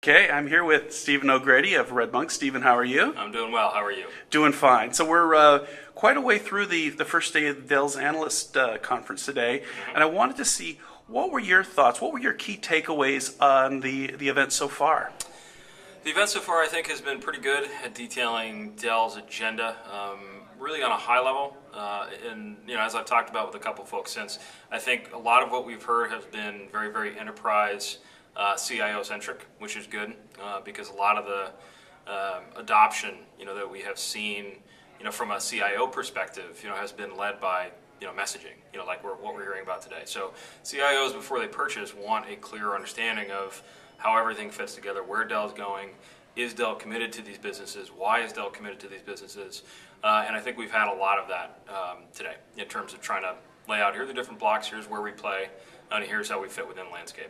Okay, I'm here with Stephen O'Grady of Redmonk. Stephen, how are you? I'm doing well. How are you? Doing fine. So we're quite a way through the first day of Dell's Analyst Conference today, and I wanted to see what were your thoughts, what were your key takeaways on the event so far? The event so far, I think, has been pretty good at detailing Dell's agenda, really on a high level. And as I've talked about with a couple folks since, I think a lot of what we've heard has been very, very enterprise CIO-centric, which is good because a lot of the adoption, that we have seen, from a CIO perspective, has been led by messaging, like what we're hearing about today. So CIOs, before they purchase, want a clear understanding of how everything fits together, where Dell's going, is Dell committed to these businesses, why is Dell committed to these businesses, and I think we've had a lot of that today in terms of trying to lay out, here are the different blocks, here's where we play, and here's how we fit within the landscape.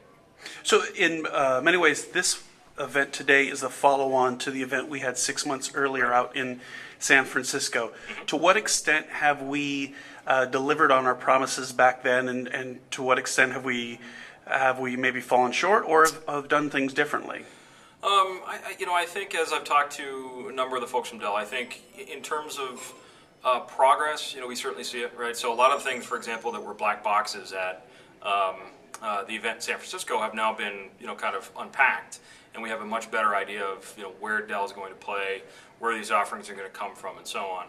So in many ways, this event today is a follow-on to the event we had 6 months earlier out in San Francisco. To what extent have we delivered on our promises back then, and to what extent have we maybe fallen short or have done things differently? I think as I've talked to a number of the folks from Dell, I think in terms of progress, we certainly see it, right? So a lot of things, for example, that were black boxes at the event in San Francisco have now been, kind of unpacked, and we have a much better idea of, where Dell is going to play, where these offerings are going to come from, and so on.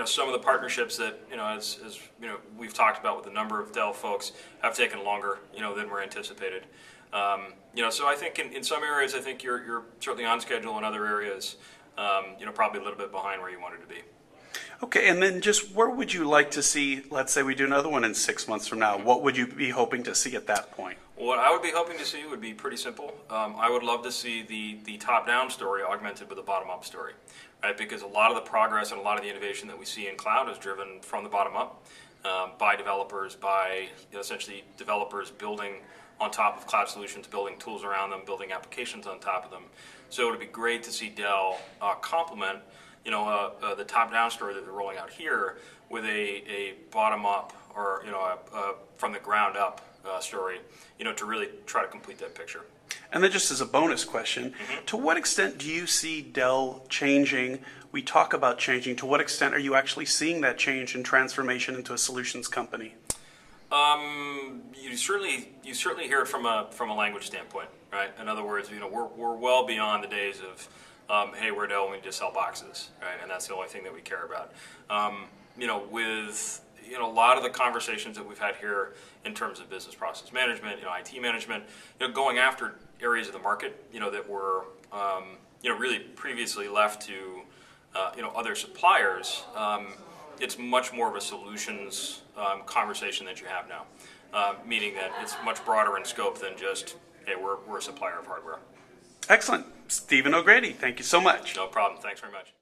Some of the partnerships that, as we've talked about with a number of Dell folks have taken longer, than were anticipated. So I think in some areas, I think you're certainly on schedule. In other areas, probably a little bit behind where you wanted to be. Okay, and then just where would you like to see, let's say we do another one in 6 months from now, what would you be hoping to see at that point? What I would be hoping to see would be pretty simple. I would love to see the top-down story augmented with a bottom-up story, right? Because a lot of the progress and a lot of the innovation that we see in cloud is driven from the bottom up by developers, by essentially developers building on top of cloud solutions, building tools around them, building applications on top of them. So it would be great to see Dell complement the top-down story that they're rolling out here with a bottom-up or a from the ground up story, to really try to complete that picture. And then just as a bonus question, to what extent do you see Dell changing? We talk about changing. To what extent are you actually seeing that change and transformation into a solutions company? You certainly hear it from a language standpoint, right? In other words, we're well beyond the days of hey, we're Dell, we need to sell boxes, right? And that's the only thing that we care about. With a lot of the conversations that we've had here in terms of business process management, IT management, going after areas of the market, that were, really previously left to, other suppliers. It's much more of a solutions conversation that you have now, meaning that it's much broader in scope than just, hey, we're a supplier of hardware. Excellent. Stephen O'Grady, thank you so much. No problem. Thanks very much.